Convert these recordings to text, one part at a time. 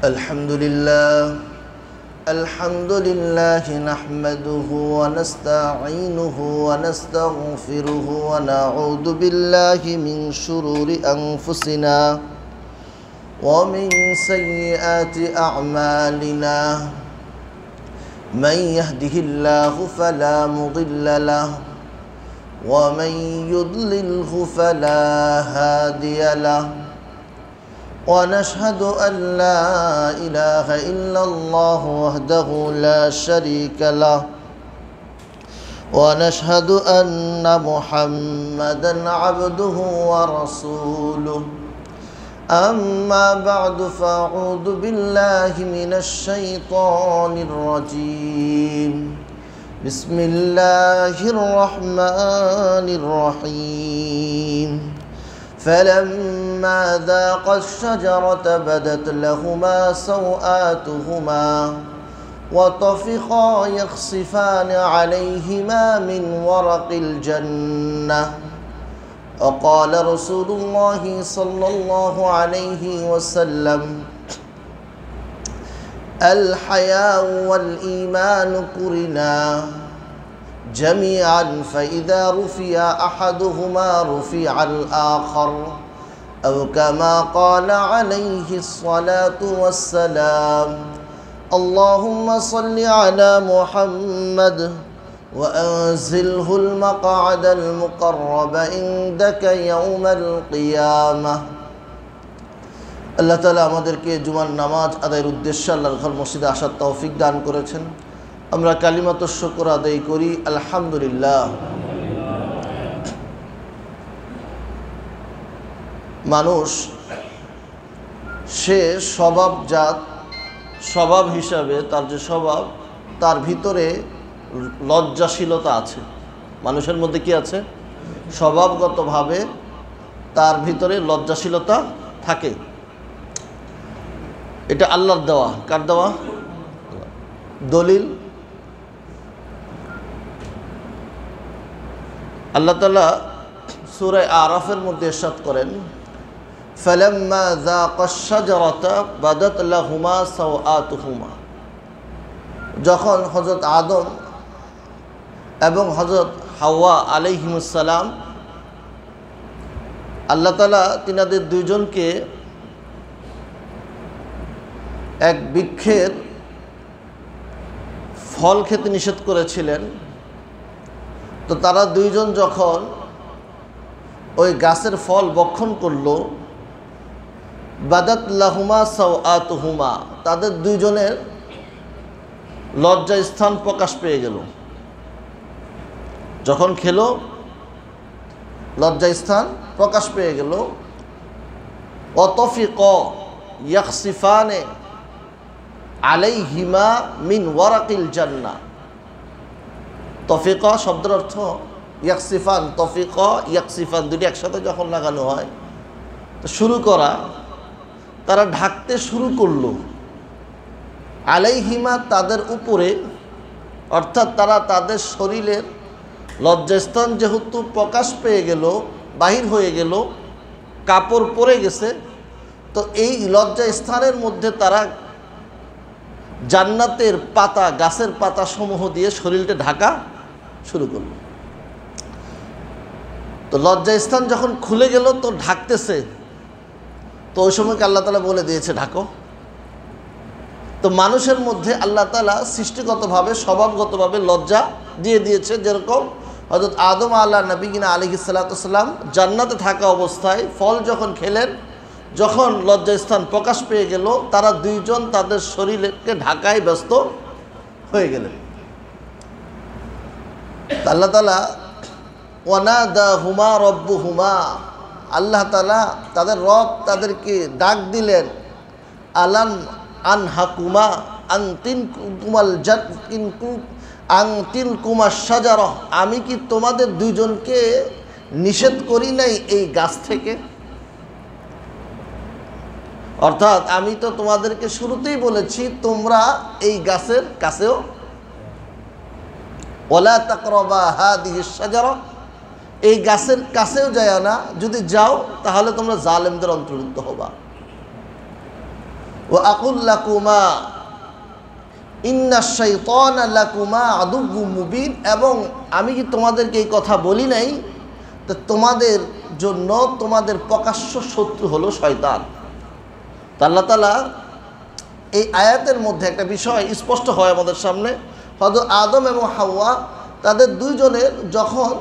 الحمد لله نحمده ونستعينه ونستغفره ونعوذ بالله من شرور أنفسنا ومن سيئات أعمالنا من يهده الله فلا مضل له ومن يضلله فلا هادي له ونشهد أن لا إله إلا الله وحده لا شريك له ونشهد أن محمدا عبده ورسوله أما بعد فأعوذ بالله من الشيطان الرجيم بسم الله الرحمن الرحيم فلما ذاقا الشجرة بدت لهما سوآتهما وطفقا يخصفان عليهما من ورق الجنة وقال رسول الله صلى الله عليه وسلم الحياء والإيمان قرنا جميعا فإذا رفع أحدهما رفع الآخر أو كما قال عليه الصلاة والسلام اللهم صل على محمد وأنزله المقعد المقرب عندك يوم القيامة আল্লাহ তাআলা আমাদেরকে জুমার নামাজ আদায়ের উদ্দেশ্যে আল্লাহর ঘর মসজিদে আসার তৌফিক দান করেছেন। আমরা কালিমাতুশ শুকর আদায় করি আলহামদুলিল্লাহ। মানুষ সে স্বভাব হিসাবে তার যে স্বভাব, তার ভিতরে লজ্জাশীলতা আছে। মানুষের মধ্যে কি আছে? স্বভাবগতভাবে তার ভিতরে লজ্জাশীলতা থাকে। এটা আল্লাহর দেওয়া। কার দেওয়া? দলিল আল্লাহ তাআলা সূরা আরাফের মধ্যে ইরশাদ করেন ফালাম্মা যাকাশ শাজারাতা বাদাত লাহুমা সাওআতুহুমা। যখন হযরত আদম এবং হযরত হাওয়া আলাইহিমুস সালাম আল্লাহ তাআলা তিনাদের দুইজনকে এক বৃক্ষের ফল খেতে নিষেধ করেছিলেন, তো তারা দুইজন যখন ওই গাছের ফল ভক্ষণ করল, বাদাত লাহুমা সাওআতুহুমা, তাদের দুইজনের লজ্জা স্থান প্রকাশ পেয়ে গেল। যখন খেলো লজ্জা স্থান প্রকাশ পেয়ে গেল। অতফিক ইয়াখসিফানে আলাইহিমা মিন ওয়ারাকিল জান্নাহ। তফিকা শব্দের অর্থ ইয়াকসিফান, তফিকা ইয়াকসিফান দুটি একসাথে যখন লাগানো হয় তো শুরু করা, তারা ঢাকতে শুরু করলো আলাইহিমা তাদের উপরে, অর্থাৎ তারা তাদের শরীরের লজ্জাস্থান যেহেতু প্রকাশ পেয়ে গেল, বাহির হয়ে গেল, কাপড় পরে গেছে, তো এই লজ্জা স্থানের মধ্যে তারা জান্নাতের পাতা, গাছের পাতা সমূহ দিয়ে শরীরটা ঢাকা শুরু করল। তো লজ্জা স্থান যখন খুলে গেল তো ঢাকতেছে, তো ওই সময়কে আল্লাহ তাআলা বলে দিয়েছে ঢাকো। তো মানুষের মধ্যে আল্লাহ তাআলা সৃষ্টিগতভাবে স্বভাবগতভাবে লজ্জা দিয়ে দিয়েছে। যেরকম হযরত আদম নবীনা আলাইহিস সালাতু ওয়াসসালাম জান্নাতে থাকা অবস্থায় ফল যখন খেলেন, যখন লজ্জা স্থান প্রকাশ পেয়ে গেল, তারা দুইজন তাদের শরীরকে ঢাকায় ব্যস্ত হয়ে গেলেন। আল্লাহ তাআলা ওয়ানাদাহুমা রব্বুহুমা, আল্লাহ তাআলা তাদের রব তাদেরকে ডাক দিলেন, আলাম আনহাকুমা আনতিলকুমাশ শাজারা, আমি কি তোমাদের দুইজনকে নিষেধ করি নাই এই গাছ থেকে? অর্থাৎ আমি তো তোমাদেরকে শুরুতেই বলেছি তোমরা এই গাছের কাছেও ওয়ালা তাকরাবা হাদিহিশ শাজারা, এই গাছের কাছেও যায় না, যদি যাও তাহলে তোমরা জালেমদের অন্তর্ভুক্ত হবা। ওয়া আকুল লাকুমা ইন্নাশ শাইতানা লাকুমা আদুউম মুবিন, এবং আমি কি তোমাদেরকে এই কথা বলি নাই, তো তোমাদের জন্য তোমাদের প্রকাশ্য শত্রু হলো শয়তান। তো আল্লাহ তাআলা এই আয়াতের মধ্যে একটা বিষয় স্পষ্ট হয় আমাদের সামনে। হযরত আদম এবং হাওয়া তাদের দুইজনের যখন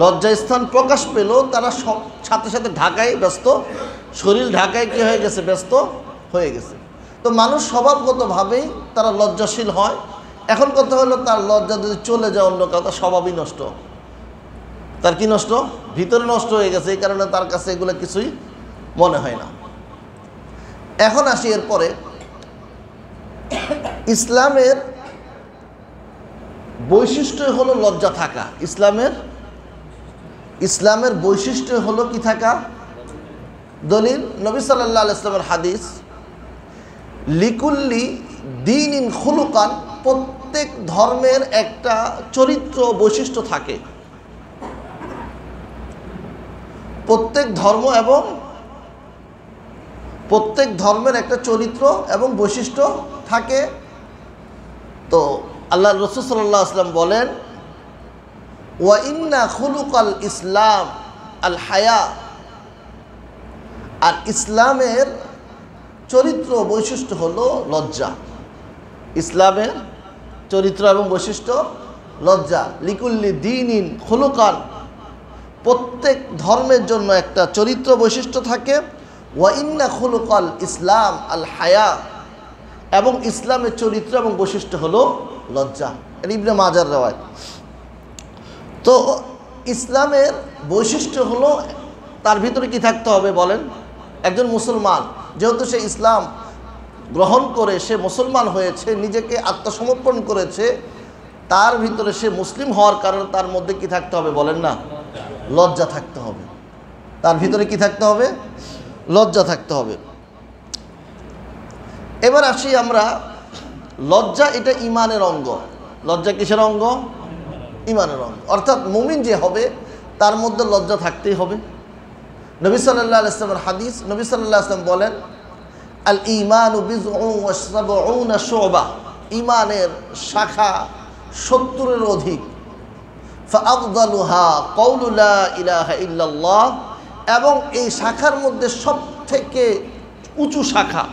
লজ্জাস্থান প্রকাশ পেল, তারা সব সাথে সাথে ঢাকায় ব্যস্ত, শরীর ঢাকায় কী হয়ে গেছে, ব্যস্ত হয়ে গেছে। তো মানুষ স্বভাবগতভাবেই তারা লজ্জাশীল হয়। এখন কথা হলো, তার লজ্জা যদি চলে যায় অন্য কাউ, তার স্বভাবই নষ্ট, তার কি নষ্ট, ভিতরে নষ্ট হয়ে গেছে। এই কারণে তার কাছে এগুলো কিছুই মনে হয় না। এখন আসি এরপরে, ইসলামের বৈশিষ্ট্য হলো লজ্জা থাকা। ইসলামের বৈশিষ্ট্য হলো কি থাকা? দলিল নবী সাল্লাল্লাহু আলাইহি ওয়াসাল্লামের হাদিস, লিকুল্লি দীনিন খুলুকান, প্রত্যেক ধর্মের একটা চরিত্র বৈশিষ্ট্য থাকে। প্রত্যেক ধর্মের একটা চরিত্র এবং বৈশিষ্ট্য থাকে। তো আল্লাহ রাসূল সাল্লাল্লাহু আলাইহি ওয়াসাল্লাম বলেন, ওয়া ইন্না খুলুকাল ইসলাম আল হায়া, আর ইসলামের চরিত্র বৈশিষ্ট্য হলো লজ্জা। ইসলামের চরিত্র এবং বৈশিষ্ট্য লজ্জা। লিকুল্লি দীনিন খুলুকান, প্রত্যেক ধর্মের জন্য একটা চরিত্র বৈশিষ্ট্য থাকে। ওয়া ইন্না খুলুকাল ইসলাম আল হায়া, এবং ইসলামের চরিত্র এবং বৈশিষ্ট্য হলো লজ্জা। এটা ইবনে মাজার রওয়ায়াত। তো ইসলামের বৈশিষ্ট্য হলো, তার ভিতরে কি থাকতে হবে বলেন? একজন মুসলমান যেহেতু সে ইসলাম গ্রহণ করে সে মুসলমান হয়েছে, নিজেকে আত্মসমর্পণ করেছে, তার ভিতরে সে মুসলিম হওয়ার কারণে তার মধ্যে কি থাকতে হবে বলেন না? লজ্জা থাকতে হবে। তার ভিতরে কি থাকতে হবে? লজ্জা থাকতে হবে। এবার আসি আমরা, লজ্জা এটা ঈমানের অঙ্গ। লজ্জা কিসের অঙ্গ? ঈমানের অঙ্গ। অর্থাৎ মুমিন যে হবে তার মধ্যে লজ্জা থাকতেই হবে। নবী সাল্লাল্লাহু আলাইহি ওয়াসাল্লামের হাদিস, নবী সাল্লাল্লাহু আলাইহি ওয়াসাল্লাম বলেন, আল ঈমানু বিযউন ওয়া সাবউনা শুবা, ঈমানের শাখা 70-এর অধিক। ফাআফদালুহা কাউলু লা ইলাহা ইল্লাল্লাহ, এবং এই শাখার মধ্যে সবথেকে উঁচু শাখা,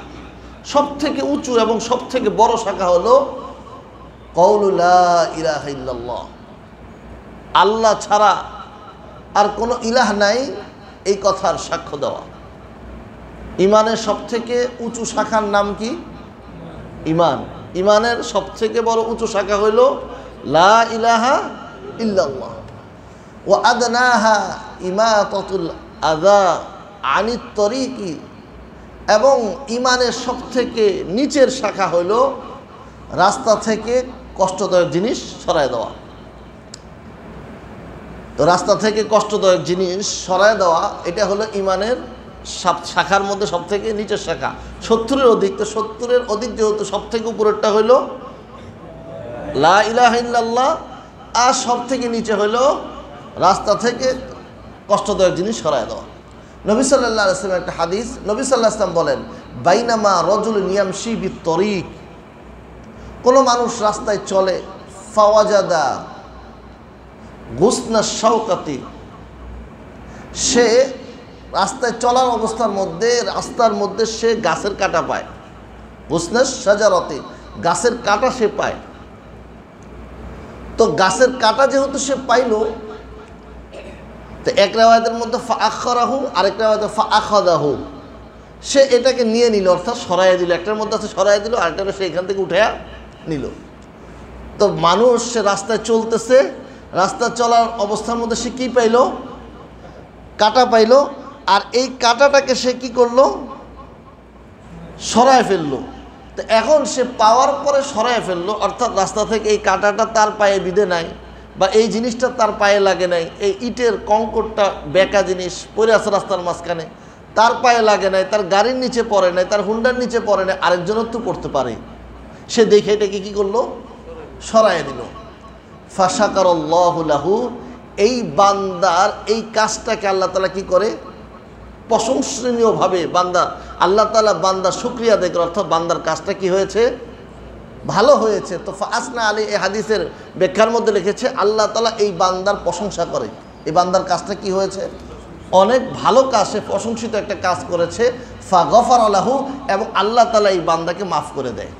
সবথেকে উঁচু এবং সবথেকে বড় শাখা হলো কাউলু লা ইলাহা ইল্লাল্লাহ, আল্লাহ ছাড়া আর কোনো ইলাহ নাই, এই কথার সাক্ষ্য দেওয়া। ঈমানের সবথেকে উঁচু শাখার নাম কি? ঈমান। ঈমানের সবথেকে বড় উঁচু শাখা হইল লা ইলাহা ইল্লাল্লাহ। ওয়া আদনাহা ইমাতাতুল আযা আনিত তরিকি, এবং ঈমানের সবথেকে নিচের শাখা হইল রাস্তা থেকে কষ্টদায়ক জিনিস সরায় দেওয়া। তো রাস্তা থেকে কষ্টদায়ক জিনিস সরায় দেওয়া, এটা হলো ঈমানের শাখার মধ্যে সবথেকে নিচের শাখা। 70-এর অধিক। তো 70-এর অধিক যেহেতু, সবথেকে উপরেরটা হইল লা ইলাহা ইল্লাল্লাহ, আর সবথেকে নিচে হইল রাস্তা থেকে কষ্টদায়ক জিনিস সরায় দেওয়া। নবী সাল্লাল্লাহু আলাইহি ওয়াসাল্লাম একটা হাদিস, নবী সাল্লাল্লাহু আলাইহি ওয়াসাল্লাম বলেন, বাইনামা রাজুলুন ইয়ামশি বিত-তরিক, কোনো মানুষ রাস্তায় চলে, ফাওয়াজাদা গুসনা শাওকাতি, সে রাস্তায় চলার অবস্থার মধ্যে, রাস্তার মধ্যে সে গাছের কাঁটা পায়। গুসনা শাজারাতি, গাছের কাঁটা সে পায়। তো গাছের কাঁটা যেহেতু সে পাইল, তো এক রাওয়ায়াতের মধ্যে ফাআখারাহু, আরেক রাওয়ায়াতে ফাআখাযাহু, সে এটাকে নিয়ে নিল, অর্থাৎ সরাইয়া দিল। একটার মধ্যে আছে সরাইয়া দিল, আরেকটা সে এখান থেকে উঠাইয়া নিল। তো মানুষ সে রাস্তায় চলতেছে, রাস্তা চলার অবস্থার মধ্যে সে কী পাইল? কাঁটা পাইল। আর এই কাঁটাটাকে সে কি করলো? সরায় ফেললো। তো এখন সে পাওয়ার পরে সরায় ফেললো, অর্থাৎ রাস্তা থেকে এই কাঁটাটা তার পায়ে বিঁধে নাই, বা এই জিনিসটা তার পায়ে লাগে নাই, এই ইটের কঙ্করটা বেঁকা জিনিস পড়ে আছে রাস্তার মাঝখানে, তার পায়ে লাগে নাই, তার গাড়ির নিচে পড়ে নাই, তার হুন্ডার নিচে পড়ে নাই, আরেকজনের তো পড়তে পারে। সে দেখে এটাকে কী করলো? সরায় দিল। ফাশাকারাল্লাহু লাহু, এই বান্দার এই কাজটাকে আল্লাহ তাআলা কি করে? প্রশংসনীয়ভাবে বান্দা আল্লাহ তাআলা বান্দার শুকরিয়া আদায় করে, অর্থাৎ বান্দার কাজটা কি হয়েছে, ভালো হয়েছে। তো ফাসনা আলী এই হাদিসের ব্যাখ্যার মধ্যে লিখেছে আল্লাহ তাআলা এই বান্দার প্রশংসা করে, এই বান্দার কাজটা কি হয়েছে, অনেক ভালো কাজ, সে প্রশংসিত একটা কাজ করেছে। ফাগফার লাহু, এবং আল্লাহ তাআলা এই বান্দাকে মাফ করে দেয়।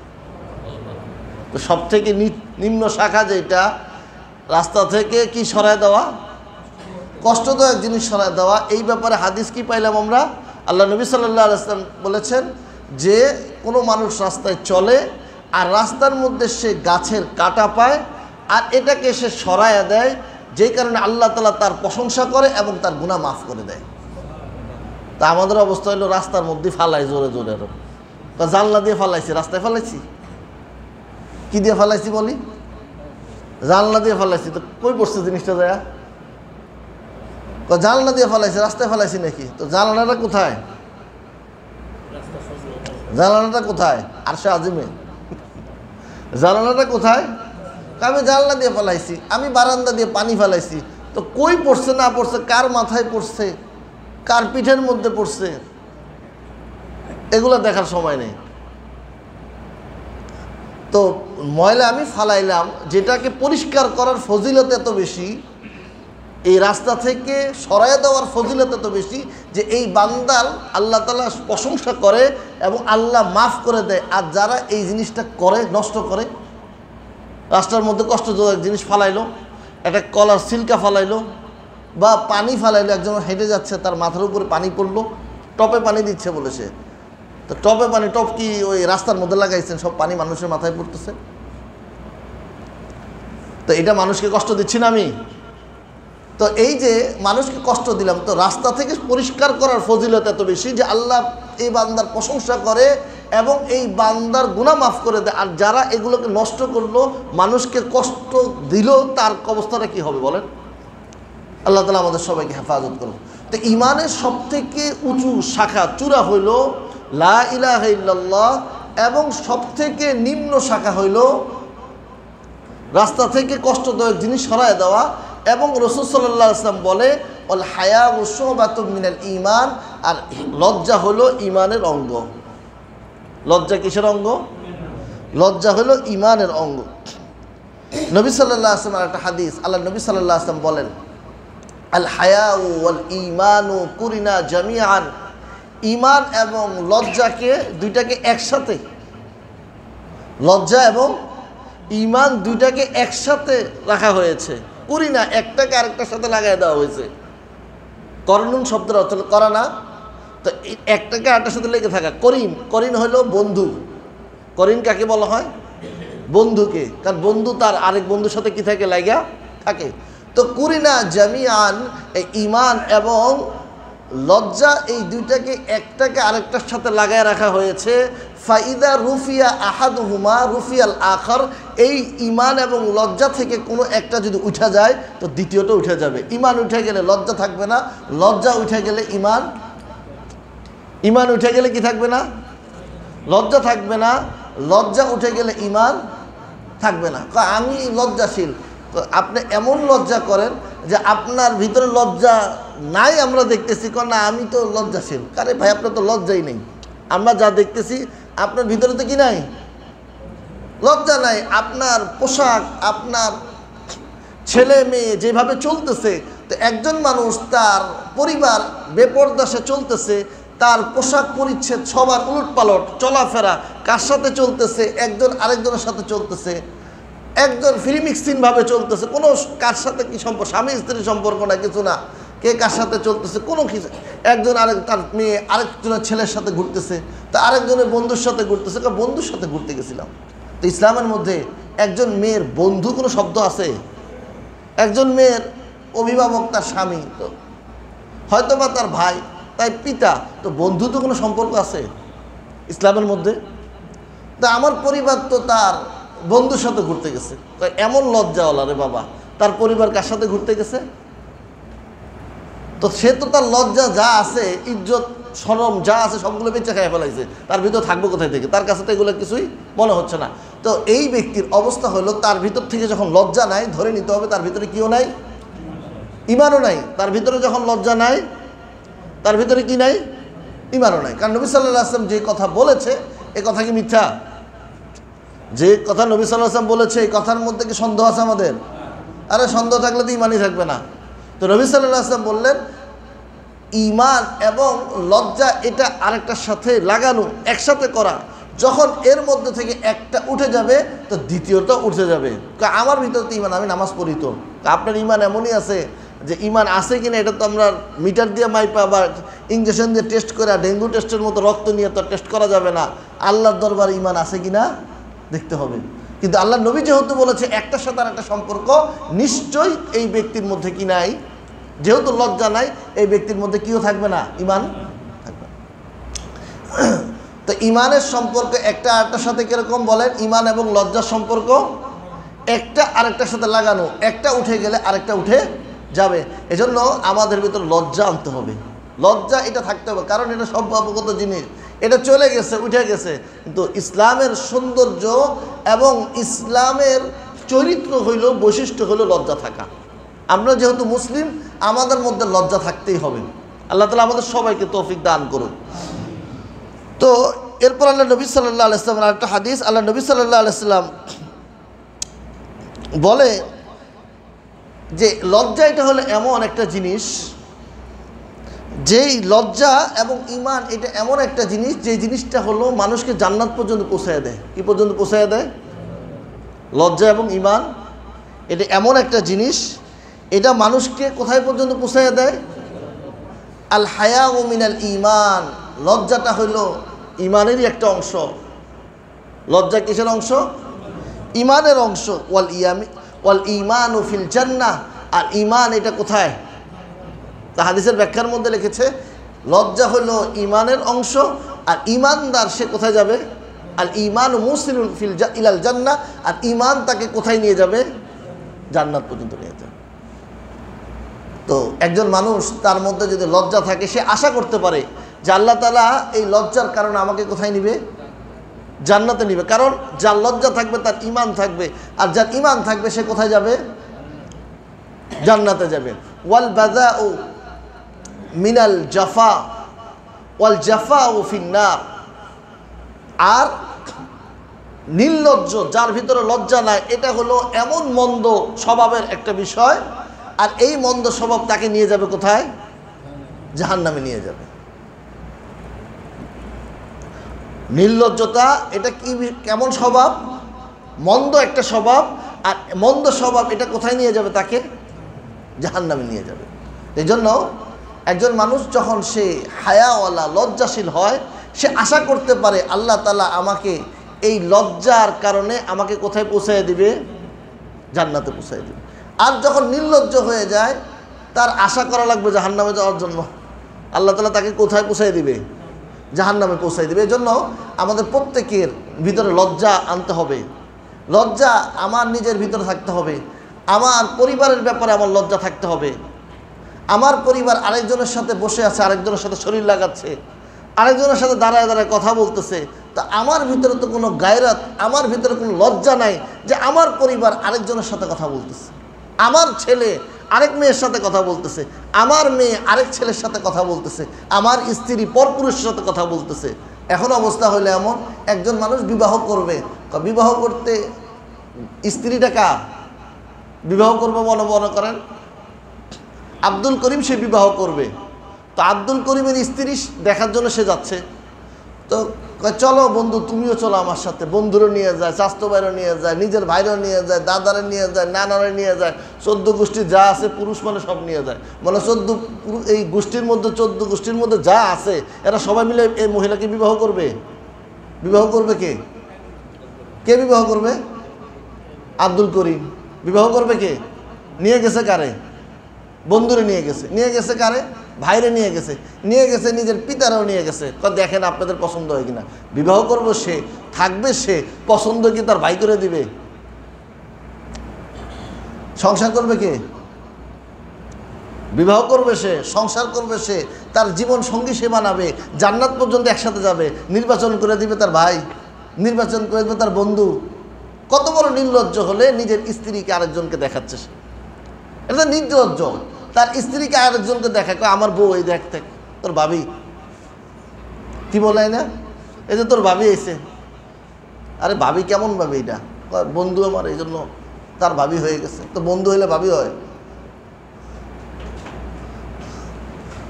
তো সব থেকে নিম্ন শাখা যেটা, রাস্তা থেকে কি সরায় দেওয়া, কষ্টদায়ক জিনিস সরায় দেওয়া। এই ব্যাপারে হাদিস কি পাইলাম আমরা, আল্লাহ নবী সাল্লাল্লাহু আলাইহি ওয়াসাল্লাম বলেছেন যে কোনো মানুষ রাস্তায় চলে আর রাস্তার মধ্যে সে গাছের কাটা পায় আর এটাকে সে সরায় দেয়, যেই কারণে আল্লাহ তাআলা তার প্রশংসা করে এবং তার গুনাহ মাফ করে দেয়। তা আমাদের অবস্থা হলো রাস্তার মধ্যে ফালাই জোরে জোরে, তো জানলা দিয়ে ফালাইছি, রাস্তায় ফালাইছি, কি দিয়ে ফালাইছি বলি, জানলা দিয়ে ফালাইছি। তো কই পড়ছে জিনিসটা যায়, জানলা দিয়ে ফালাইছি, রাস্তায় ফালাইছি নাকি? তো জানলাটা কোথায়, জানলাটা কোথায়, আরশে আজিমে জানলাটা কোথায়? আমি জানলা দিয়ে ফালাইছি, আমি বারান্দা দিয়ে পানি ফালাইছি। তো কই পড়ছে না পড়ছে, কার মাথায় পড়ছে, কার পিঠের মধ্যে পড়ছে, এগুলো দেখার সময় নেই। তো ময়লা আমি ফালাইলাম, যেটাকে পরিষ্কার করার ফজিলত এত বেশি, এই রাস্তা থেকে সরাইয়া দেওয়ার ফজিলত এত বেশি যে এই বান্দার আল্লাহ তাআলা প্রশংসা করে এবং আল্লাহ মাফ করে দেয়। আর যারা এই জিনিসটা করে, নষ্ট করে, রাস্তার মধ্যে কষ্টদায়ক জিনিস ফালাইলো, একটা কলার সিল্কা ফালাইলো বা পানি ফালাইলো, একজন হেঁটে যাচ্ছে তার মাথার উপরে পানি পড়লো, টপে পানি দিচ্ছে বলেছে, তো টপে পানি, টপ কি ওই রাস্তার মধ্যে লাগাইছেন, সব পানি মানুষের মাথায় পড়তেছে। তো এটা মানুষকে কষ্ট দিচ্ছি না আমি? তো এই যে মানুষকে কষ্ট দিলাম, তো রাস্তা থেকে পরিষ্কার করার ফজিলত এত বেশি যে আল্লাহ এই বান্দার প্রশংসা করে এবং এই বান্দার গুনাহ মাফ করে দেয়। আর যারা এগুলোকে নষ্ট করলো, মানুষকে কষ্ট দিল, তার অবস্থাটা কি হবে বলেন? আল্লাহ তাআলা আমাদের সবাইকে হেফাজত করুন। তো ইমানের সবথেকে উঁচু শাখা, চূড়া হইল লা ইলাহা ইল্লাল্লাহ, এবং সবথেকে নিম্ন শাখা হইল রাস্তা থেকে কষ্টদায়ক জিনিস সরায় দেওয়া। এবং রাসূল সাল্লাল্লাহু আলাইহি ওয়াসাল্লাম বলে আল হায়াউ শুবাতুম মিনাল ঈমান, আর লজ্জা হলো ঈমানের অঙ্গ। লজ্জা কিসের অঙ্গ? লজ্জা হলো ঈমানের অঙ্গ। নবী সাল্লাল্লাহু আলাইহি ওয়াসাল্লাম একটা হাদিস, আল্লাহ নবী সাল্লাল্লাহু আলাইহি ওয়াসাল্লাম বলেন আল হায়াউ ওয়াল ঈমানু কুরিনা জামিআন, ঈমান এবং লজ্জাকে, দুইটাকে একসাথে, লজ্জা এবং ঈমান দুইটাকে একসাথে রাখা হয়েছে। কুরিনা, একটাকে আরেকটার সাথে লাগাই দেওয়া হয়েছে। করনুন শব্দের অর্থ করা না, তো একটাকে আরেকটার সাথে লেগে থাকা। করিন, করিন হলো বন্ধু। করিন কাকে বলা হয়? বন্ধুকে, কারণ বন্ধু তার আরেক বন্ধুর সাথে কি থাকে, লাগা থাকে। তো কুরিনা জামিআন, এই ঈমান এবং লজ্জা এই দুইটাকে একটাকে আরেকটার সাথে লাগায় রাখা হয়েছে। ফাইদা রুফিয়া আহাদুহুমা রুফিয়াল আখর, এই ঈমান এবং লজ্জা থেকে কোনো একটা যদি উঠা যায় তো দ্বিতীয়টা উঠে যাবে। ঈমান উঠে গেলে লজ্জা থাকবে না, লজ্জা উঠে গেলে ঈমান, ঈমান উঠে গেলে কি থাকবে না, লজ্জা থাকবে না, লজ্জা উঠে গেলে ঈমান থাকবে না। আমি লজ্জাশীল, তো আপনি এমন লজ্জা করেন যে আপনার ভিতরে লজ্জা নাই, আমরা দেখতেছি, না আমি তো লজ্জাশীল। আরে ভাই, আপনার তো লজ্জাই নেই। আমরা যা দেখতেছি আপনার ভিতরে তো কি নাই, লজ্জা নাই। আপনার পোশাক, আপনার ছেলে মেয়ে যেভাবে চলতেছে, তো একজন মানুষ তার পরিবার বেপরদা সে চলতেছে, তার পোশাক পরিচ্ছদ সবার উলটপালট, চলাফেরা কার সাথে চলতেছে, একজন আরেকজনের সাথে চলতেছে, একজন ফ্রি মিক্সিংভাবে চলতেছে, কোনো কার সাথে কি সম্পর্ক, স্বামী স্ত্রীর সম্পর্ক না, কিছু না, কে কার সাথে চলতেছে কোনো কিছু। একজন আরেক, তার মেয়ে আরেকজনের ছেলের সাথে ঘুরতেছে, তা আরেকজনের বন্ধুর সাথে ঘুরতেছে, বন্ধুর সাথে ঘুরতে গেছিলাম। তো ইসলামের মধ্যে একজন মেয়ের বন্ধু কোনো শব্দ আছে? একজন মেয়ের অভিভাবক তার স্বামী, তো হয়তো বা তার ভাই, তাই পিতা, তো বন্ধু তো কোনো সম্পর্ক আছে ইসলামের মধ্যে? তা আমার পরিবার তো তার বন্ধুর সাথে ঘুরতে গেছে, তো এমন লজ্জাওয়ালা রে বাবা, তার পরিবার কার সাথে ঘুরতে গেছে? তো সে তো তার লজ্জা যা আছে, ইজ্জত শরম যা আছে সবগুলো বেঁচে খাইয়ে ফেলাইছে, তার ভিতর থাকবে কোথায় থেকে? তার কাছে তো এগুলো কিছুই মনে হচ্ছে না। তো এই ব্যক্তির অবস্থা হলো, তার ভিতর থেকে যখন লজ্জা নাই, ধরে নিতে হবে তার ভিতরে কিও নাই, ঈমানও নাই। তার ভিতরে যখন লজ্জা নাই, তার ভিতরে কি নাই? ঈমানও নাই। কারণ নবী সাল্লাল্লাহু আলাইহি ওয়াসাল্লাম যে কথা বলেছে এই কথা কি মিথ্যা? যে কথা নবী সাল্লাল্লাহু আলাইহি ওয়াসাল্লাম বলেছে এই কথার মধ্যে কি সন্দেহ আছে আমাদের? আরে সন্দেহ থাকলে তো ঈমানই থাকবে না। তো নবী সাল্লাল্লাহু আলাইহি ওয়াসাল্লাম বললেন ঈমান এবং লজ্জা এটা আরেকটার সাথে লাগানো, একসাথে করা। যখন এর মধ্যে থেকে একটা উঠে যাবে তো দ্বিতীয়টা উঠে যাবে। আমার ভিতরে তো ঈমান, আমি নামাজ পড়ি, তো আপনার ঈমান এমনই আছে যে ঈমান আছে কিনা এটা তো আমরা মিটার দিয়ে মাইপা বা ইঞ্জেকশন দিয়ে টেস্ট করে, ডেঙ্গু টেস্টের মতো রক্ত নিয়ে তো টেস্ট করা যাবে না। আল্লাহর দরবারে ঈমান আছে কিনা দেখতে হবে। কিন্তু আল্লাহ নবী যেহেতু বলেছে একটার সাথে আর একটা সম্পর্ক, নিশ্চয়ই এই ব্যক্তির মধ্যে কি নাই, যেহেতু লজ্জা নাই, এই ব্যক্তির মধ্যে কিও থাকবে না, ঈমান থাকবে। তো ঈমানের সম্পর্ক একটা আরেকটার সাথে কিরকম বলেন? ঈমান এবং লজ্জার সম্পর্ক একটা আরেকটার সাথে লাগানো, একটা উঠে গেলে আরেকটা উঠে যাবে। এজন্য আমাদের ভিতর লজ্জা আনতে হবে, লজ্জা এটা থাকতে হবে। কারণ এটা সম্ভাব্যগত জিনিস, এটা চলে গেছে, উঠে গেছে। কিন্তু ইসলামের সৌন্দর্য এবং ইসলামের চরিত্র হইল, বৈশিষ্ট্য হইল লজ্জা থাকা। আমরা যেহেতু মুসলিম, আমাদের মধ্যে লজ্জা থাকতেই হবে। আল্লাহ তাআলা আমাদের সবাইকে তৌফিক দান করুন। তো এরপর আল্লাহ নবী সাল্লাল্লাহু আলাইহি ওয়াসাল্লাম আরেকটা হাদিস, আল্লাহ নবী সাল্লাল্লাহু আলাইহি ওয়াসাল্লাম বলে যে লজ্জা এটা হলো এমন একটা জিনিস, যেই লজ্জা এবং ঈমান এটা এমন একটা জিনিস, যে জিনিসটা হলো মানুষকে জান্নাত পর্যন্ত পৌঁছায় দেয়। কি পর্যন্ত পৌঁছায় দেয়? লজ্জা এবং ঈমান এটা এমন একটা জিনিস, এটা মানুষকে কোথায় পর্যন্ত পৌঁছায় দেয়? আল হায়াউ মিনাল ঈমান। লজ্জাটা হইল ঈমানেরই একটা অংশ। লজ্জা কিসের অংশ? ঈমানের অংশ। ওয়াল ঈমানু ফিল জান্নাহ। আর ঈমান এটা কোথায়? তা হাদিসের ব্যাখ্যার মধ্যে লিখেছে লজ্জা হলো ঈমানের অংশ, আর ঈমানদার সে কোথায় যাবে? আল ঈমানু মুসিলুন ফিল ইলাল জান্নাহ। আর ঈমান তাকে কোথায় নিয়ে যাবে? জান্নাত পর্যন্ত নিয়ে যাবে। তো একজন মানুষ, তার মধ্যে যদি লজ্জা থাকে, সে আশা করতে পারে যে আল্লাহ তাআলা এই লজ্জার কারণে আমাকে কোথায় নিবে? জান্নাতে নিবে। কারণ যার লজ্জা থাকবে তার ঈমান থাকবে, আর যার ঈমান থাকবে সে কোথায় যাবে? জান্নাতে যাবে। ওয়াল বাযাউ মিনাল জাফা ওয়াল জাফাউ ফিন্নার। আর নির্লজ্জ, যার ভিতরে লজ্জা নাই, এটা হলো এমন মন্দ স্বভাবের একটা বিষয়, আর এই মন্দ স্বভাব তাকে নিয়ে যাবে কোথায়? জাহান্নামে নিয়ে যাবে। নির্লজ্জতা এটা কি, কেমন স্বভাব? মন্দ একটা স্বভাব। আর মন্দ স্বভাব এটা কোথায় নিয়ে যাবে? তাকে জাহান্নামে নিয়ে যাবে। এই জন্য একজন মানুষ যখন সে হায়াওয়ালা, লজ্জাশীল হয়, সে আশা করতে পারে আল্লাহ তাআলা আমাকে এই লজ্জার কারণে আমাকে কোথায় পৌঁছায় দিবে? জান্নাতে পৌঁছায় দিবে। আর যখন নির্লজ্জ হয়ে যায়, তার আশা করা লাগবে জাহান্নামে যাওয়ার জন্য। আল্লাহ তাআলা তাকে কোথায় পৌঁছায় দিবে? জাহান্নামে পৌঁছায় দিবে। এই জন্য আমাদের প্রত্যেকের ভিতরে লজ্জা আনতে হবে। লজ্জা আমার নিজের ভিতরে থাকতে হবে। আমার পরিবারের ব্যাপারে আমার লজ্জা থাকতে হবে। আমার পরিবার আরেকজনের সাথে বসে আছে, আরেকজনের সাথে শরীর লাগাচ্ছে, আরেকজনের সাথে দাঁড়ায় দাঁড়ায় কথা বলতেছে, তা আমার ভিতরে তো কোনো গায়রাত, আমার ভিতরে কোনো লজ্জা নাই যে আমার পরিবার আরেকজনের সাথে কথা বলতেছে, আমার ছেলে আরেক মেয়ের সাথে কথা বলতেছে, আমার মেয়ে আরেক ছেলের সাথে কথা বলতেছে, আমার স্ত্রী পরপুরুষের সাথে কথা বলতেছে। এখন অবস্থা হলে এমন, একজন মানুষ বিবাহ করবে, বিবাহ করতে স্ত্রীটা কার? বিবাহ করবে মনে করেন আব্দুল করিম, সে বিবাহ করবে। তো আব্দুল করিমের স্ত্রী দেখার জন্য সে যাচ্ছে। তো চলো বন্ধু, তুমিও চলো আমার সাথে। বন্ধুরও নিয়ে যায়, চাচতো ভাইরও নিয়ে যায়, নিজের ভাইরও নিয়ে যায়, দাদারে নিয়ে যায়, নানারে নিয়ে যায়, 14 গোষ্ঠী যা আছে পুরুষ মানে সব নিয়ে যায়। মানে 14 এই গোষ্ঠীর মধ্যে, 14 গোষ্ঠীর মধ্যে যা আছে এরা সবাই মিলে এই মহিলাকে বিবাহ করবে। বিবাহ করবে কে? কে বিবাহ করবে? আব্দুল করিম। বিবাহ করবে কে? নিয়ে গেছে কারে? বন্ধুরে নিয়ে গেছে। নিয়ে গেছে কারে? ভাইরে নিয়ে গেছে। নিয়ে গেছে নিজের পিতারাও নিয়ে গেছে। দেখেন আপনাদের পছন্দ হয় কিনা। বিবাহ করবো সে, থাকবে সে, পছন্দ কি তার ভাই করে দিবে? সংসার করবে কে? বিবাহ করবে সে, সংসার করবে সে, তার জীবন সঙ্গী সে বানাবে, জান্নাত পর্যন্ত একসাথে যাবে। নির্বাচন করে দিবে তার ভাই, নির্বাচন করে দেবে তার বন্ধু। কত বড় নির্লজ্জ হলে নিজের স্ত্রীকে আরেকজনকে দেখাচ্ছে সে। এটা নির্লজ্জ। তার স্ত্রীকে আরেকজনকে দেখায়, আমার বউ এই দেখতে। তোর ভাবি কি বলাই না, এই যে তোর ভাবি এসে। আরে ভাবি কেমন ভাবি? এটা বন্ধু আমার, এই জন্য তার ভাবি হয়ে গেছে। তো বন্ধু হইলে ভাবি হয়?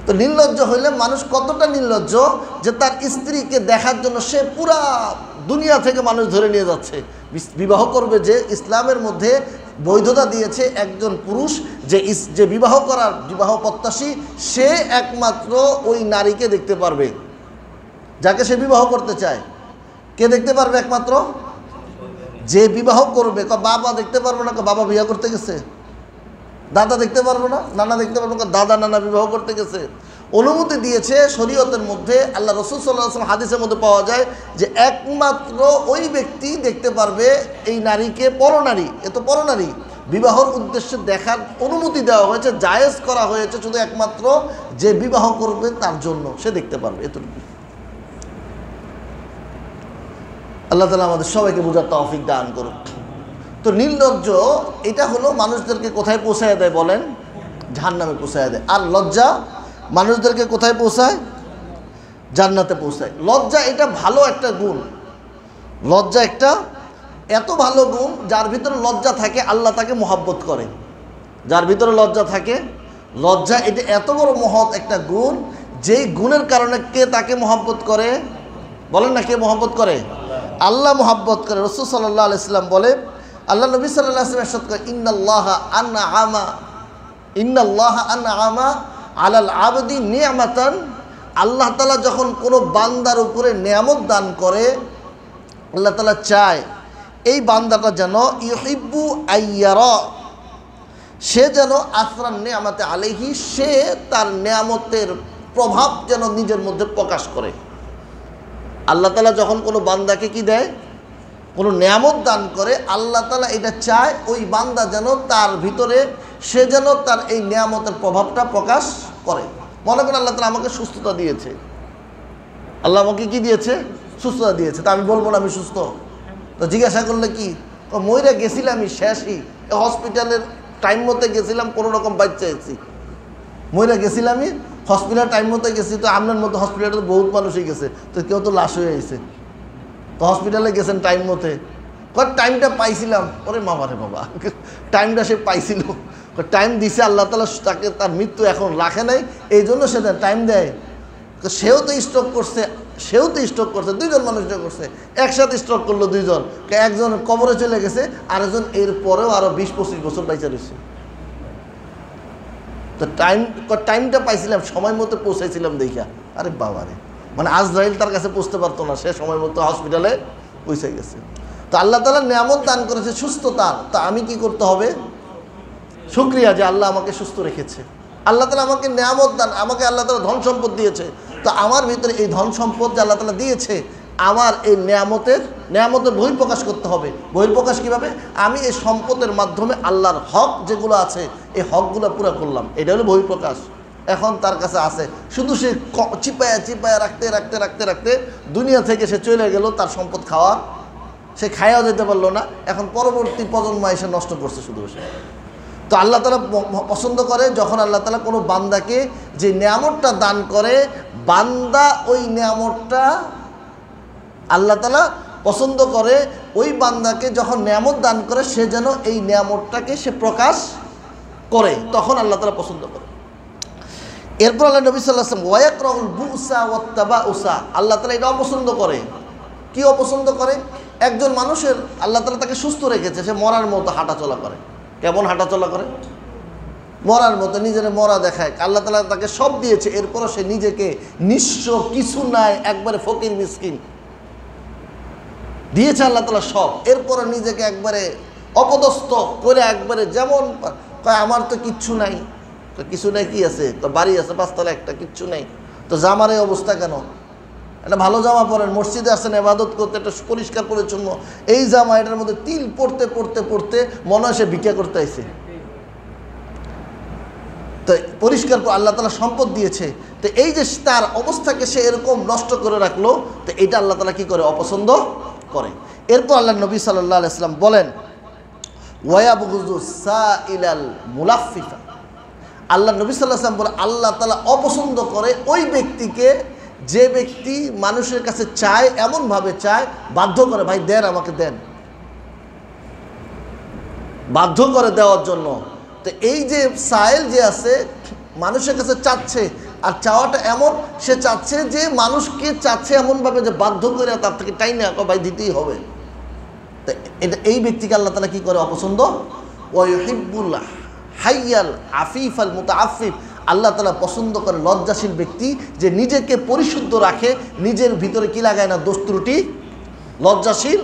তো নির্লজ্জ হইলে মানুষ কতটা নির্লজ্জ যে তার স্ত্রীকে দেখার জন্য সে পুরা দুনিয়া থেকে মানুষ ধরে নিয়ে যাচ্ছে। বিবাহ করবে যে ইসলামের মধ্যে বৈধতা দিয়েছে একজন পুরুষ যে বিবাহ করার বিবাহ প্রত্যাশী, সে একমাত্র ওই নারীকে দেখতে পারবে যাকে সে বিবাহ করতে চায়। কে দেখতে পারবে? একমাত্র যে বিবাহ করবে। বাবা দেখতে পারবো না, বাবা বিবাহ করতে গেছে। দাদা দেখতে পারবো না, নানা দেখতে পারবো না, দাদা নানা বিবাহ করতে গেছে। অনুমতি দিয়েছে শরীয়তের মধ্যে, আল্লাহ রাসূল সাল্লাল্লাহু আলাইহি ওয়াসাল্লাম হাদিসের মধ্যে পাওয়া যায় যে একমাত্র ওই ব্যক্তি দেখতে পারবে এই নারীকে, পরনারী। এ তো পরনারী, বিবাহর উদ্দেশ্যে দেখার অনুমতি দেওয়া হয়েছে, জায়েজ করা হয়েছে শুধু একমাত্র যে বিবাহ করবে তার জন্য, সে দেখতে পারবে। এতটুকু। আল্লাহ তাআলা আমাদের সবাইকে বোঝার তৌফিক দান করুক। তো নির্লজ্জ এটা হলো মানুষদেরকে কোথায় পৌঁছায় দেয় বলেন? জাহান্নামে পৌঁছায় দেয়। আর লজ্জা মানুষদেরকে কোথায় পৌঁছায়? জান্নাতে পৌঁছায়। লজ্জা এটা ভালো একটা গুণ। লজ্জা একটা এত ভালো গুণ, যার ভিতরে লজ্জা থাকে আল্লাহ তাকে মহব্বত করে। যার ভিতরে লজ্জা থাকে, লজ্জা এটা এত বড় মহৎ একটা গুণ, যেই গুণের কারণে কে তাকে মহব্বত করে? বলেন না, কে মহব্বত করে? আল্লাহ মহব্বত করে। রাসূল সাল্লাল্লাহু আলাইহি ওয়াসাল্লাম বলে, আল্লাহ নবী সাল্লাল্লাহু আলাইহি ওয়াসাল্লাম ইরশাদ করে, ইন্নাল্লাহা আনআমা আলাল আবদি নি'মাতান। আল্লাহ তাআলা যখন কোনো বান্দার উপরে নিয়ামত দান করে, আল্লাহ তাআলা চায় এই বান্দাটা যেন ইউহিব্বু আইয়ারা, সে যেন আসরান নি'মাতে আলাইহি, সে তার নিয়ামতের প্রভাব যেন নিজের মধ্যে প্রকাশ করে। আল্লাহ তাআলা যখন কোনো বান্দাকে কি দেয়, কোনো নিয়ামত দান করে, আল্লাহ তাআলা এটা চায় ওই বান্দা যেন তার ভিতরে, সে যেন তার এই নিয়ামতের প্রভাবটা প্রকাশ করে। মনে করেন আল্লাহ তাআলা আমাকে সুস্থতা দিয়েছে, আল্লাহ আমাকে কি দিয়েছে? সুস্থতা দিয়েছে। তা আমি বলবো না আমি সুস্থ? তো জিজ্ঞাসা করলে কি, মইরা গেছিলাম আমি শেষই, হসপিটালের টাইম মতো গেছিলাম, কোনো রকম বাচ্চা এসেছি, মইরা গেছিলামই, হসপিটাল টাইম মতো গেছি। তো আপনার মতো হসপিটালে তো বহুত মানুষই গেছে, তো কেউ তো লাশ হয়ে গেছে। তো হসপিটালে গেছেন টাইম মতে, টাইমটা পাইছিলাম। ওরে মামা রে বাবা, টাইমটা সে পাইছিল, টাইম দিছে আল্লাহ তাআলা তাকে, তার মৃত্যু এখন রাখে নাই, এই জন্য সে টাইম দেয়। সেও তো স্ট্রোক করছে, দুইজন মানুষ করছে, একসাথে স্ট্রোক করলো দুইজন। একজন কবরে চলে গেছে, আরেকজন এর পরেও আরো 20-25 বছর বাইচা রয়েছে। তো টাইমটা পাইছিলাম, সময় মতো পৌঁছাইছিলাম দেখা। আরে বাবা রে, মানে আজরাইল তার কাছে পৌঁছতে পারতো না, সে সময় মতো হসপিটালে পৌঁছে গেছে। তো আল্লাহ তাআলা নিয়ামত দান করেছে সুস্থতার, তা আমি কি করতে হবে? শুকরিয়া যে আল্লাহ আমাকে সুস্থ রেখেছে। আল্লাহ তাআলা আমাকে নিয়ামত দান, আমাকে আল্লাহ তাআলা ধন সম্পদ দিয়েছে। তো আমার ভিতরে এই ধন সম্পদ যে আল্লাহ তাআলা দিয়েছে, আমার এই নিয়ামতের বহিঃপ্রকাশ করতে হবে। বহিঃপ্রকাশ কীভাবে? আমি এই সম্পদের মাধ্যমে আল্লাহর হক যেগুলো আছে, এই হকগুলো পুরো করলাম, এটা হলো বহিঃপ্রকাশ। এখন তার কাছে আছে, শুধু সে চিপায়া রাখতে দুনিয়া থেকে সে চলে গেল, তার সম্পদ খাওয়া, সে খাইয়াও যেতে পারলো না। এখন পরবর্তী প্রজন্ম এসে নষ্ট করছে শুধু সে। তো আল্লাহ তাআলা পছন্দ করে যখন আল্লাহ তাআলা কোনো বান্দাকে যে নিয়ামতটা দান করে, বান্দা ওই নিয়ামতটা, আল্লাহ তাআলা পছন্দ করে ওই বান্দাকে যখন নিয়ামত দান করে, সে যেন এই নিয়ামতটাকে সে প্রকাশ করে, তখন আল্লাহ তাআলা পছন্দ করে। এরপর আল্লাহ নবী সাল্লাল্লাহু আলাইহি ওয়াসাল্লাম ওয়ায়াকরাহুল বুসা ওয়াত্তাবাউসা, আল্লাহ তাআলা এটা অপছন্দ করে। কি অপছন্দ করে? একজন মানুষের আল্লাহ তাআলা তাকে সুস্থ রেখেছে, সে মরার মতো হাঁটাচলা করে। কেমন হাঁটাচলা করে? মরার মতো, নিজের মরা দেখায়। আল্লাহ তাআলা তাকে সব দিয়েছে, এরপরও সে নিজেকে নিঃস্ব, কিছু নাই, একবারে ফকির মিসকিন দিয়েছে আল্লাহ তাআলা সব, এরপরে নিজেকে একবারে অপদস্থ করে, একবারে যেমন কয় আমার তো কিচ্ছু নাই। তো কিছু নাই কি আছে? তো বাড়ি আছে 5 তলা একটা, কিচ্ছু নেই। তো জামার এই অবস্থা কেন? একটা ভালো জামা পরেন, মসজিদে আসেন ইবাদত করতে, একটা পরিষ্কার পরিচ্ছন্ন এই জামা, এটার মধ্যে তিল পড়তে মনে হয় সে ভিক্ষা করতে আইছে। তো পরিষ্কার আল্লাহ তাআলা সম্পদ দিয়েছে, তো এই যে তার অবস্থাকে সে এরকম নষ্ট করে রাখলো, তো এটা আল্লাহ তাআলা কি করে? অপছন্দ করে। এরপর আল্লাহ নবী সাল্লাল্লাহু আলাইহি ওয়াসাল্লাম বলেন, ওয়ায়াবগুযু সাইলাল মুলাফফিফা, আল্লাহ নবী সাল্লাল্লাহু আলাইহি ওয়াসাল্লাম বলে আল্লাহ তাআলা অপছন্দ করে ওই ব্যক্তিকে যে ব্যক্তি মানুষের কাছে চায়, এমনভাবে চায় বাধ্য করে, ভাই দেন আমাকে দেন, বাধ্য করে দেওয়ার জন্য। তো এই যে সায়েল যে আছে মানুষের কাছে চাচ্ছে, আর চাওয়াটা এমন, সে চাচ্ছে যে মানুষকে চাচ্ছে এমনভাবে যে বাধ্য করে তার থেকে টাইনে ভাই দিতেই হবে। তো এটা এই ব্যক্তিকে আল্লাহ তাআলা কী করে অপছন্দ? ওয়া ইউহিব্বুল হাইয়াল আফিফাল মুতাআফফিফ, আল্লাহ তাআলা পছন্দ করে লজ্জাশীল ব্যক্তি যে নিজেকে পরিশুদ্ধ রাখে, নিজের ভিতরে কি লাগায় না দোষ ত্রুটি, লজ্জাশীল,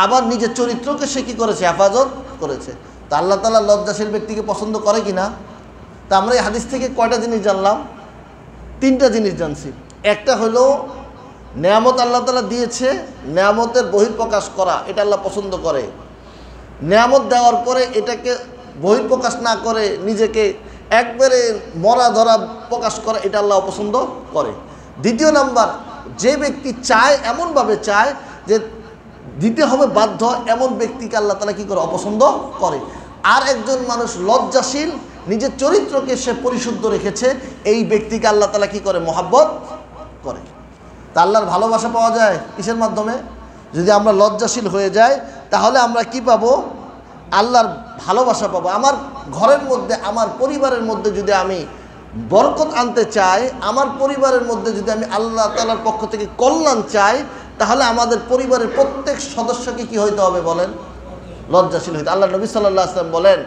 আবার নিজের চরিত্রকে সে কী করেছে? হেফাজত করেছে। তো আল্লাহ তাআলা লজ্জাশীল ব্যক্তিকে পছন্দ করে কি না? তা আমরা এই হাদিস থেকে কয়টা জিনিস জানলাম? 3টা জিনিস জানছি। একটা হলো নেয়ামত আল্লাহ তাআলা দিয়েছে, নেয়ামতের বহিঃপ্রকাশ করা এটা আল্লাহ পছন্দ করে। নেয়ামত দেওয়ার পরে এটাকে বহিঃপ্রকাশ না করে নিজেকে একবারে মরা ধরা প্রকাশ করা এটা আল্লাহ অপছন্দ করে। দ্বিতীয় নাম্বার, যে ব্যক্তি চায় এমনভাবে চায় যে দিতে হবে বাধ্য, এমন ব্যক্তিকে আল্লাহ তাআলা কী করে? অপছন্দ করে। আর একজন মানুষ লজ্জাশীল, নিজের চরিত্রকে সে পরিশুদ্ধ রেখেছে, এই ব্যক্তিকে আল্লাহ তাআলা কী করে? মহাব্বত করে। তা আল্লাহর ভালোবাসা পাওয়া যায় কিসের মাধ্যমে? যদি আমরা লজ্জাশীল হয়ে যাই তাহলে আমরা কি পাবো? আল্লাহর ভালোবাসা পাবো। আমার ঘরের মধ্যে, আমার পরিবারের মধ্যে যদি আমি বরকত আনতে চাই, আমার পরিবারের মধ্যে যদি আমি আল্লাহ তাআলার পক্ষ থেকে কল্যাণ চাই, তাহলে আমাদের পরিবারের প্রত্যেক সদস্যকে কি হইতে হবে বলেন? লজ্জাশীল হইতে। আল্লাহ নবী সাল্লাল্লাহু আলাইহি ওয়াসাল্লাম বলেন,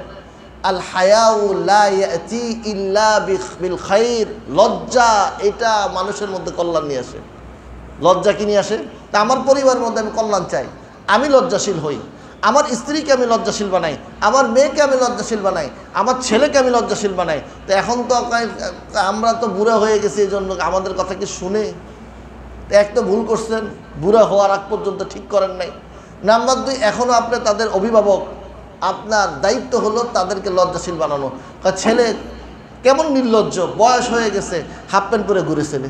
আল হায়াউ লা ইয়াতি ইল্লা বিল খাইর, লজ্জা এটা মানুষের মধ্যে কল্যাণ নিয়ে আসে। লজ্জা কি নিয়ে আসে? তা আমার পরিবারের মধ্যে আমি কল্যাণ চাই, আমি লজ্জাশীল হই, আমার স্ত্রীকে আমি লজ্জাশীল বানাই, আমার মেয়েকে আমি লজ্জাশীল বানাই, আমার ছেলেকে আমি লজ্জাশীল বানাই। তো এখন তো আমরা তো বুড়া হয়ে গেছি, এই জন্য আমাদের কথা কি শুনে? এক তো ভুল করছেন, বুড়া হওয়ার আগ পর্যন্ত ঠিক করেন নাই। নাম্বার 2, এখনও আপনি তাদের অভিভাবক, আপনার দায়িত্ব হলো তাদেরকে লজ্জাশীল বানানো। ছেলে কেমন নির্লজ্জ, বয়স হয়ে গেছে, হাফ প্যান্ট পরে ঘুরে ছেলে,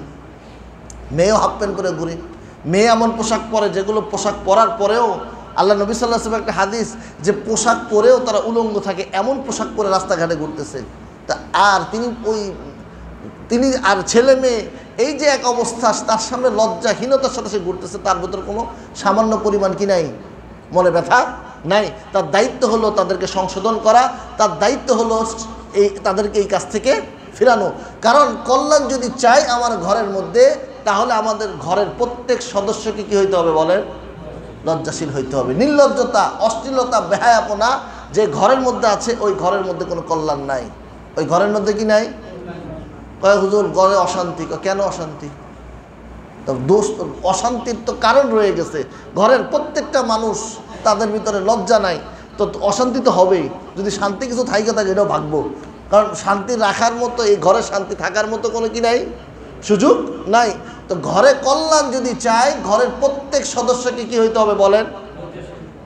মেয়েও হাফ প্যান্ট পরে ঘুরে, মেয়ে এমন পোশাক পরে যেগুলো পোশাক পরার পরেও আল্লাহ নবী সাল্লাল্লাহু আলাইহি ওয়াসাল্লাম একটা হাদিস যে পোশাক পরেও তারা উলঙ্গ থাকে, এমন পোশাক পরে রাস্তাঘাটে ঘুরতেছে। তা আর তিনি আর ছেলে মেয়ে এই যে এক অবস্থা, তার সামনে লজ্জাহীনতার সাথে সে ঘুরতেছে, তার ভিতরে কোনো সামান্য পরিমাণ কি নাই? মনে ব্যথা নাই। তার দায়িত্ব হলো তাদেরকে সংশোধন করা, তার দায়িত্ব হলো তাদেরকে এই কাজ থেকে ফিরানো। কারণ কল্যাণ যদি চাই আমার ঘরের মধ্যে, তাহলে আমাদের ঘরের প্রত্যেক সদস্যকে কি হইতে হবে বলেন? লজ্জাশীল হইতে হবে। নির্লজ্জতা, অশ্লীলতা, বেহায়াপনা যে ঘরের মধ্যে আছে, ওই ঘরের মধ্যে কোনো কল্যাণ নাই। ওই ঘরের মধ্যে কি নাই? কয় হুজুর ঘরে অশান্তি। কেন অশান্তি? তো দোষ, অশান্তির তো কারণ রয়ে গেছে। ঘরের প্রত্যেকটা মানুষ তাদের ভিতরে লজ্জা নাই, তো অশান্তি তো হবেই। যদি শান্তি কিছু থাকে থাকে এটাও ভাগবো, কারণ শান্তি রাখার মতো, এই ঘরে শান্তি থাকার মতো কোনো কি নাই, সুযোগ নাই। তো ঘরে কল্যাণ যদি চাই, ঘরের প্রত্যেক সদস্যকে কি হইতে হবে বলেন?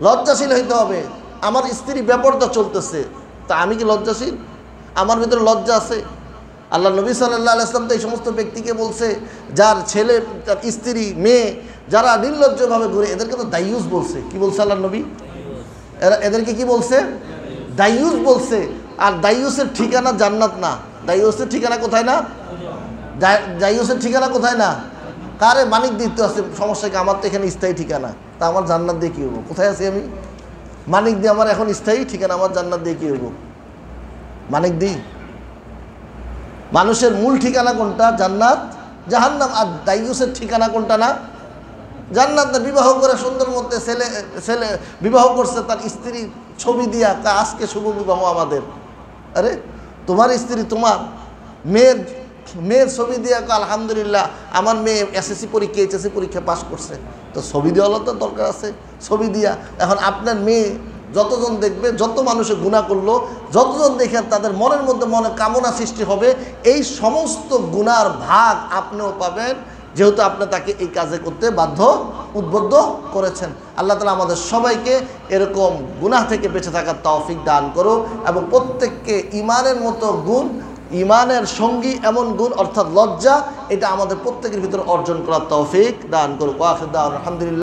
লজ্জাশীল হইতে হবে। আমার স্ত্রী বেপরদা চলতেছে, তা আমি কি লজ্জাশীল? আমার ভিতরে লজ্জা আছে? আল্লাহ নবী সাল্লাল্লাহু আলাইহি ওয়াসাল্লাম তো এই সমস্ত ব্যক্তিকে বলছে, যার ছেলে, তার স্ত্রী, মেয়ে যারা নির্লজ্জভাবে ঘুরে, এদেরকে তো দাইয়ুস বলছে। কি বলছে আল্লাহ নবী? এদেরকে কি বলছে? দাইয়ুস বলছে। আর দাইয়ুসের ঠিকানা জান্নাত না। দাইয়ুসের ঠিকানা কোথায় না? দাইয়ুসের ঠিকানা কোথায় না? কারে মানিক দিতে আছে, সমস্যা কি? আমার তো এখানে স্থায়ী ঠিকানা, তা আমার জান্নাত দিয়ে কী হবো? কোথায় আছি আমি? মানিক দিয়ে আমার এখন স্থায়ী ঠিকানা, আমার জান্নাত দিয়ে কী হবো? মানিক দিই। মানুষের মূল ঠিকানা কোনটা? জান্নাত, জাহান্নাম। আর দাইয়ুসের ঠিকানা কোনটা না? জান্নাত না। বিবাহ করে সুন্দর মধ্যে ছেলে বিবাহ করছে, তার স্ত্রী ছবি দিয়া, আজকে শুভ বিবাহ আমাদের। আরে তোমার স্ত্রী, তোমার মেয়ের ছবি দিয়া আলহামদুলিল্লাহ আমার মেয়ে এসএসসি পরীক্ষা, এইচএসসি পরীক্ষা পাস করছে, তো ছবি দেওয়ারও তো দরকার আছে। ছবি দিয়া এখন আপনার মেয়ে যতজন দেখবে, যত মানুষে গুনাহ করলো, যতজন দেখে তাদের মনের মধ্যে মনে কামনা সৃষ্টি হবে, এই সমস্ত গুনার ভাগ আপনিও পাবেন, যেহেতু আপনি তাকে এই কাজে করতে উদ্বুদ্ধ করেছেন। আল্লাহ তাআলা আমাদের সবাইকে এরকম গুনাহ থেকে বেঁচে থাকার তৌফিক দান করুক, এবং প্রত্যেককে ঈমানের মতো গুণ, ঈমানের সঙ্গী এমন গুণ অর্থাৎ লজ্জা, এটা আমাদের প্রত্যেকের ভিতরে অর্জন করার তৌফিক দান করুক। ওয়া আখিরু দাওয়ানা আলহামদুলিল্লাহ।